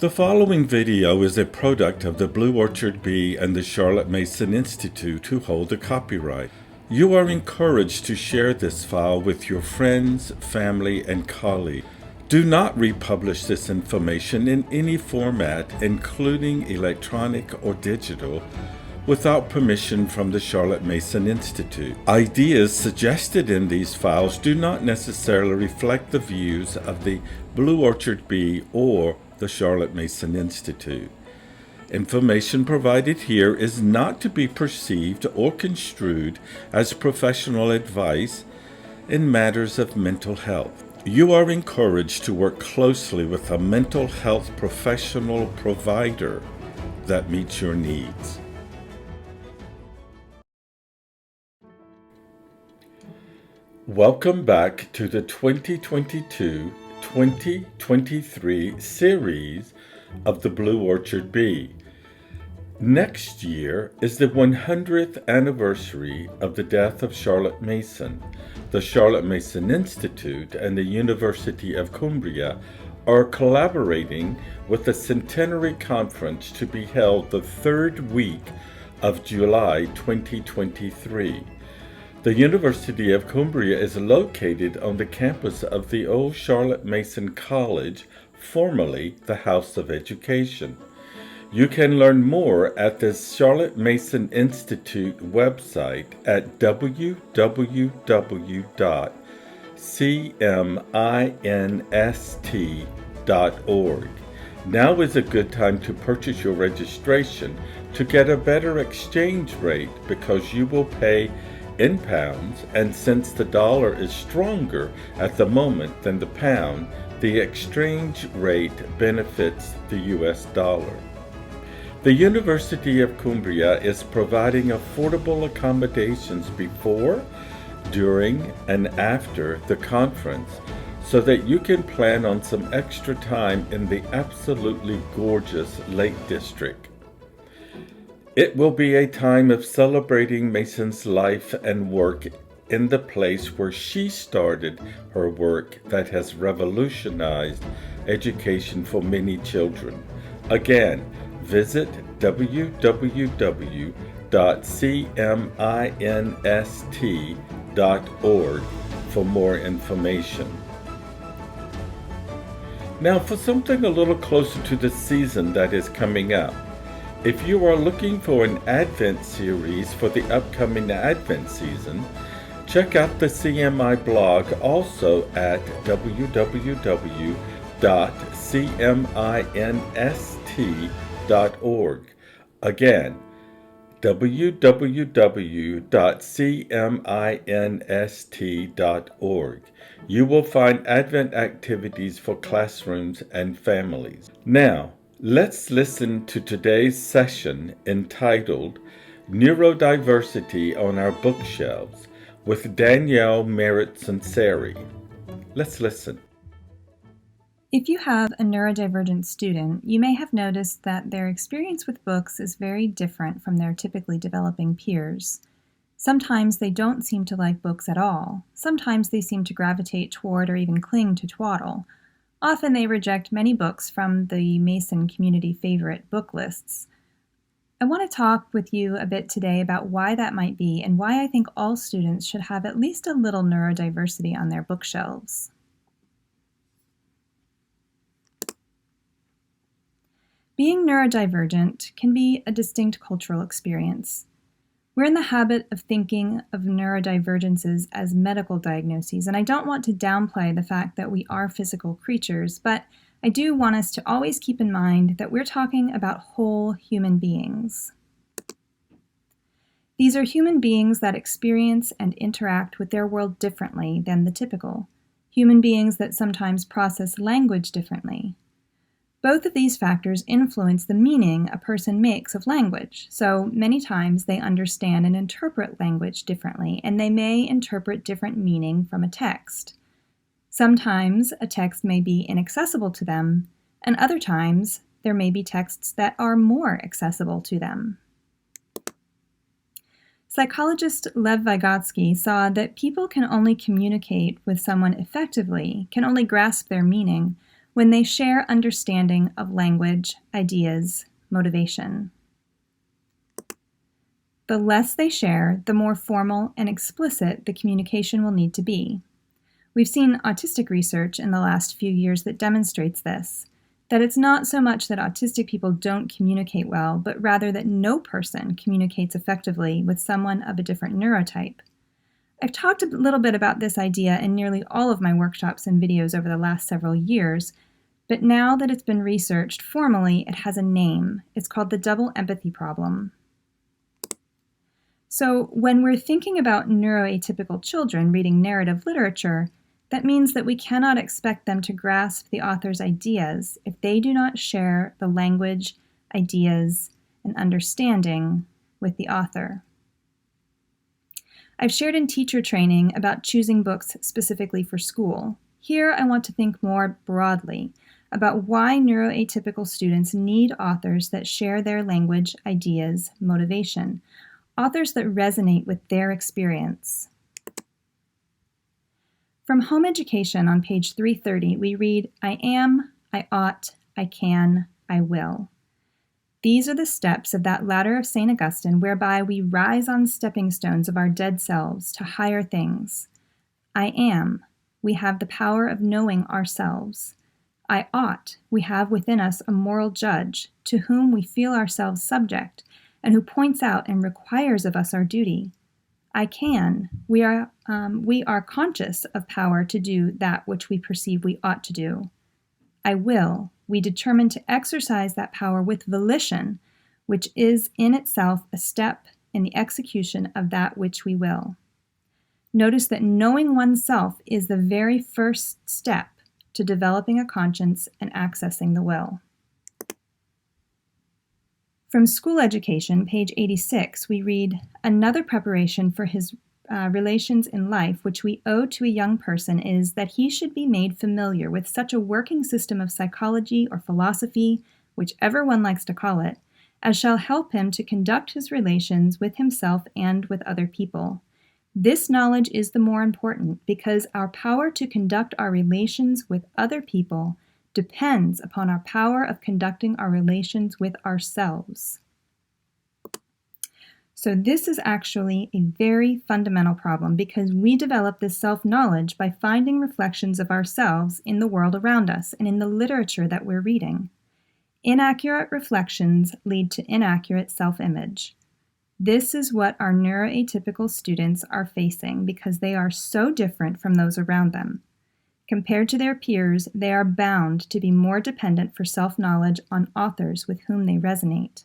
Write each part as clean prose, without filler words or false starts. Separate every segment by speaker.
Speaker 1: The following video is a product of the Blue Orchard Bee and the Charlotte Mason Institute, who hold the copyright. You are encouraged to share this file with your friends, family, and colleagues. Do not republish this information in any format, including electronic or digital, without permission from the Charlotte Mason Institute. Ideas suggested in these files do not necessarily reflect the views of the Blue Orchard Bee or the Charlotte Mason Institute. Information provided here is not to be perceived or construed as professional advice in matters of mental health. You are encouraged to work closely with a mental health professional provider that meets your needs. Welcome back to the 2022-2023 series of the Blue Orchard Bee. Next year is the 100th anniversary of the death of Charlotte Mason. The Charlotte Mason Institute and the University of Cumbria are collaborating with the Centenary Conference to be held the third week of July 2023. The University of Cumbria is located on the campus of the old Charlotte Mason College, formerly the House of Education. You can learn more at the Charlotte Mason Institute website at www.cminst.org. Now is a good time to purchase your registration to get a better exchange rate, because you will pay in pounds, and since the dollar is stronger at the moment than the pound, the exchange rate benefits the US dollar. The University of Cumbria is providing affordable accommodations before, during, and after the conference, so that you can plan on some extra time in the absolutely gorgeous Lake District. It will be a time of celebrating Mason's life and work in the place where she started her work that has revolutionized education for many children. Again, visit www.cminst.org for more information. Now, for something a little closer to the season that is coming up. If you are looking for an Advent series for the upcoming Advent season, check out the CMI blog also at www.cminst.org. Again, www.cminst.org. You will find Advent activities for classrooms and families. Now, let's listen to today's session entitled Neurodiversity on Our Bookshelves with Danielle Merritt-Sunseri. Let's listen.
Speaker 2: If you have a neurodivergent student, you may have noticed that their experience with books is very different from their typically developing peers. Sometimes they don't seem to like books at all. Sometimes they seem to gravitate toward or even cling to twaddle. Often they reject many books from the Mason community favorite book lists. I want to talk with you a bit today about why that might be and why I think all students should have at least a little neurodiversity on their bookshelves. Being neurodivergent can be a distinct cultural experience. We're in the habit of thinking of neurodivergences as medical diagnoses, and I don't want to downplay the fact that we are physical creatures, but I do want us to always keep in mind that we're talking about whole human beings. These are human beings that experience and interact with their world differently than the typical, human beings that sometimes process language differently. Both of these factors influence the meaning a person makes of language, so many times they understand and interpret language differently, and they may interpret different meaning from a text. Sometimes a text may be inaccessible to them, and other times there may be texts that are more accessible to them. Psychologist Lev Vygotsky saw that people can only communicate with someone effectively, can only grasp their meaning, when they share understanding of language, ideas, motivation. The less they share, the more formal and explicit the communication will need to be. We've seen autistic research in the last few years that demonstrates this, that it's not so much that autistic people don't communicate well, but rather that no person communicates effectively with someone of a different neurotype. I've talked a little bit about this idea in nearly all of my workshops and videos over the last several years, but now that it's been researched formally, it has a name. It's called the double empathy problem. So when we're thinking about neuroatypical children reading narrative literature, that means that we cannot expect them to grasp the author's ideas if they do not share the language, ideas, and understanding with the author. I've shared in teacher training about choosing books specifically for school. Here I want to think more broadly about why neuroatypical students need authors that share their language, ideas, motivation, authors that resonate with their experience. From Home Education on page 330, we read, I am, I ought, I can, I will. These are the steps of that ladder of St. Augustine whereby we rise on stepping stones of our dead selves to higher things. I am, we have the power of knowing ourselves. I ought, we have within us a moral judge to whom we feel ourselves subject and who points out and requires of us our duty. I can, we are conscious of power to do that which we perceive we ought to do. I will, we determine to exercise that power with volition, which is in itself a step in the execution of that which we will. Notice that knowing oneself is the very first step to developing a conscience and accessing the will. From School Education, page 86, we read, another preparation for his relations in life which we owe to a young person is that he should be made familiar with such a working system of psychology or philosophy, whichever one likes to call it, as shall help him to conduct his relations with himself and with other people. This knowledge is the more important because our power to conduct our relations with other people depends upon our power of conducting our relations with ourselves. So this is actually a very fundamental problem because we develop this self-knowledge by finding reflections of ourselves in the world around us and in the literature that we're reading. Inaccurate reflections lead to inaccurate self-image. This is what our neuroatypical students are facing because they are so different from those around them. Compared to their peers, they are bound to be more dependent for self-knowledge on authors with whom they resonate.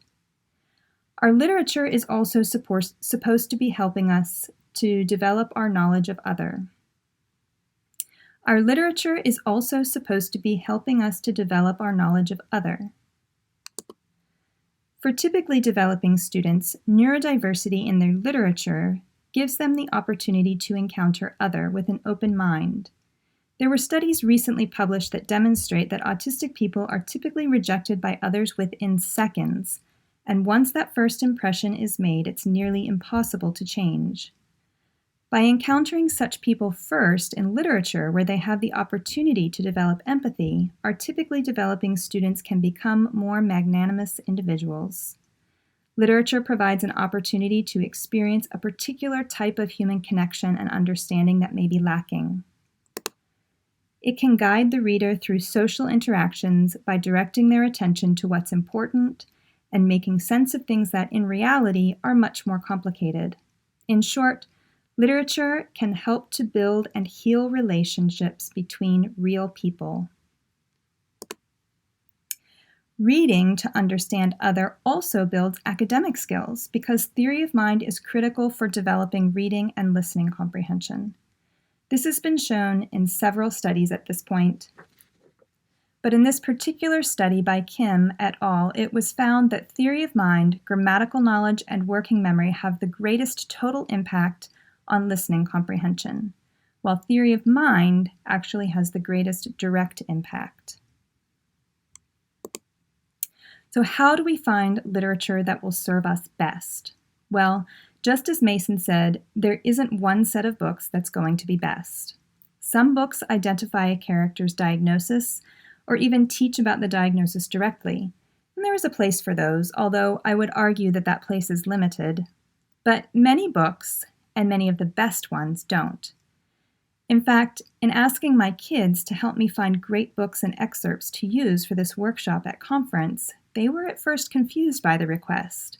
Speaker 2: Our literature is also supposed to be helping us to develop our knowledge of other. Our literature is also supposed to be helping us to develop our knowledge of other. For typically developing students, neurodiversity in their literature gives them the opportunity to encounter other with an open mind. There were studies recently published that demonstrate that autistic people are typically rejected by others within seconds, and once that first impression is made, it's nearly impossible to change. By encountering such people first in literature where they have the opportunity to develop empathy, our typically developing students can become more magnanimous individuals. Literature provides an opportunity to experience a particular type of human connection and understanding that may be lacking. It can guide the reader through social interactions by directing their attention to what's important and making sense of things that in reality are much more complicated. In short, literature can help to build and heal relationships between real people. Reading to understand other also builds academic skills because theory of mind is critical for developing reading and listening comprehension. This has been shown in several studies at this point. But in this particular study by Kim et al., it was found that theory of mind, grammatical knowledge, and working memory have the greatest total impact on listening comprehension, while theory of mind actually has the greatest direct impact. So how do we find literature that will serve us best? Well, just as Mason said, there isn't one set of books that's going to be best. Some books identify a character's diagnosis, or even teach about the diagnosis directly. And there is a place for those, although I would argue that that place is limited. But many books, and many of the best ones, don't. In fact, in asking my kids to help me find great books and excerpts to use for this workshop at conference, they were at first confused by the request.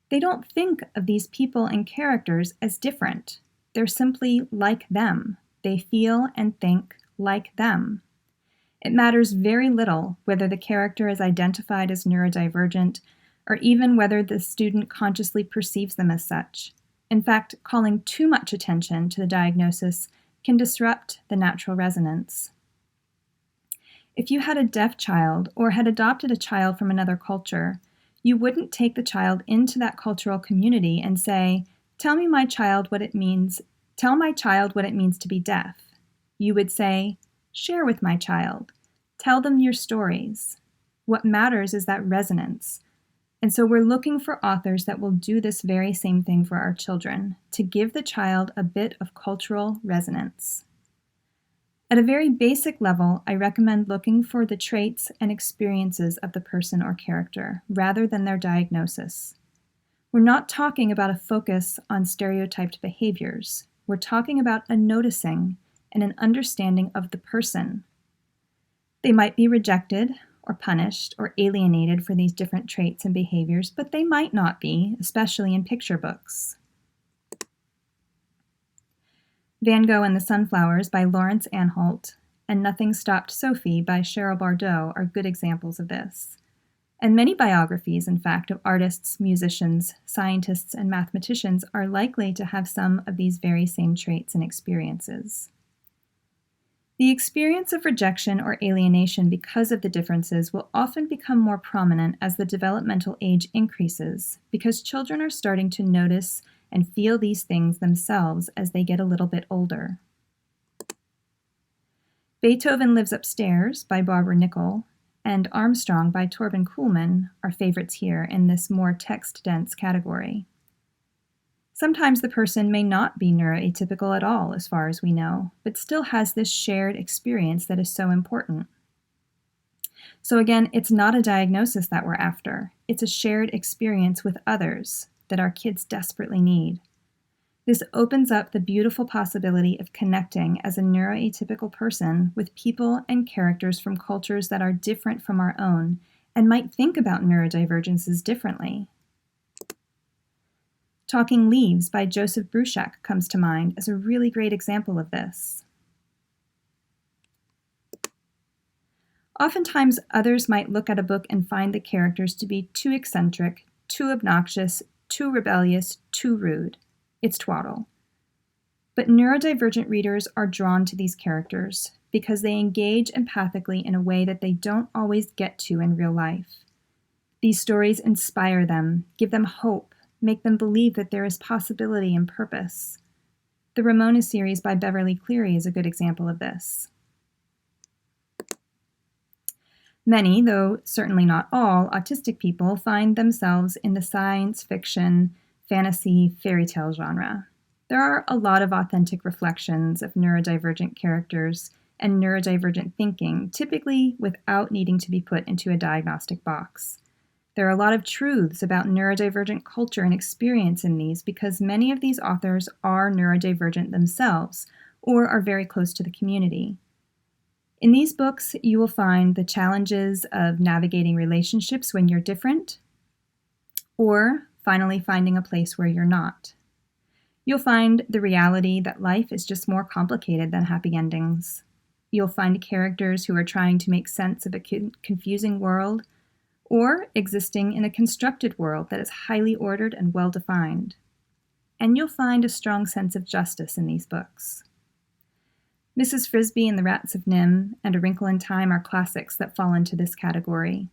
Speaker 2: They don't think of these people and characters as different. They're simply like them. They feel and think like them. It matters very little whether the character is identified as neurodivergent or even whether the student consciously perceives them as such. In fact, calling too much attention to the diagnosis can disrupt the natural resonance. If you had a deaf child or had adopted a child from another culture, you wouldn't take the child into that cultural community and say, tell my child what it means to be deaf. You would say, share with my child. Tell them your stories. What matters is that resonance. And so we're looking for authors that will do this very same thing for our children, to give the child a bit of cultural resonance. At a very basic level, I recommend looking for the traits and experiences of the person or character, rather than their diagnosis. We're not talking about a focus on stereotyped behaviors. We're talking about a noticing and an understanding of the person. They might be rejected or punished or alienated for these different traits and behaviors, but they might not be, especially in picture books. Van Gogh and the Sunflowers by Lawrence Anhalt and Nothing Stopped Sophie by Cheryl Bardot are good examples of this. And many biographies, in fact, of artists, musicians, scientists, and mathematicians are likely to have some of these very same traits and experiences. The experience of rejection or alienation because of the differences will often become more prominent as the developmental age increases, because children are starting to notice and feel these things themselves as they get a little bit older. Beethoven Lives Upstairs by Barbara Nickel and Armstrong by Torben Kuhlmann are favorites here in this more text-dense category. Sometimes the person may not be neuroatypical at all, as far as we know, but still has this shared experience that is so important. So again, it's not a diagnosis that we're after. It's a shared experience with others that our kids desperately need. This opens up the beautiful possibility of connecting as a neuroatypical person with people and characters from cultures that are different from our own and might think about neurodivergences differently. Talking Leaves by Joseph Bruchac comes to mind as a really great example of this. Oftentimes, others might look at a book and find the characters to be too eccentric, too obnoxious, too rebellious, too rude. It's twaddle. But neurodivergent readers are drawn to these characters because they engage empathically in a way that they don't always get to in real life. These stories inspire them, give them hope, make them believe that there is possibility and purpose. The Ramona series by Beverly Cleary is a good example of this. Many, though certainly not all, autistic people find themselves in the science fiction, fantasy, fairy tale genre. There are a lot of authentic reflections of neurodivergent characters and neurodivergent thinking, typically without needing to be put into a diagnostic box. There are a lot of truths about neurodivergent culture and experience in these because many of these authors are neurodivergent themselves or are very close to the community. In these books, you will find the challenges of navigating relationships when you're different, or finally finding a place where you're not. You'll find the reality that life is just more complicated than happy endings. You'll find characters who are trying to make sense of a confusing world, or existing in a constructed world that is highly ordered and well-defined. And you'll find a strong sense of justice in these books. Mrs. Frisby and the Rats of Nim and A Wrinkle in Time are classics that fall into this category.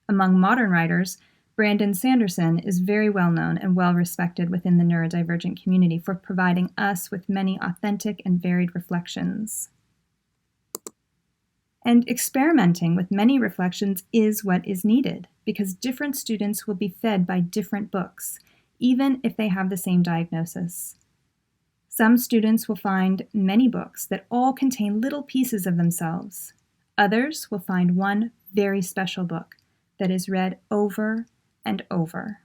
Speaker 2: Among modern writers, Brandon Sanderson is very well known and well respected within the neurodivergent community for providing us with many authentic and varied reflections. And experimenting with many reflections is what is needed, because different students will be fed by different books, even if they have the same diagnosis. Some students will find many books that all contain little pieces of themselves. Others will find one very special book that is read over and over.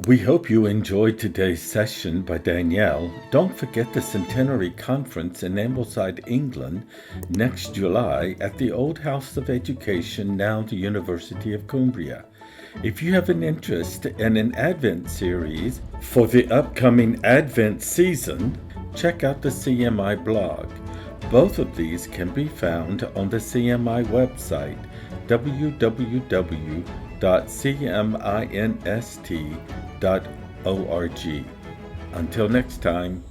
Speaker 1: We hope you enjoyed today's session by Danielle. Don't forget the Centenary Conference in Ambleside, England, next July at the Old House of Education, now the University of Cumbria. If you have an interest in an Advent series for the upcoming Advent season, check out the CMI blog. Both of these can be found on the CMI website, www.cminst.org. Until next time.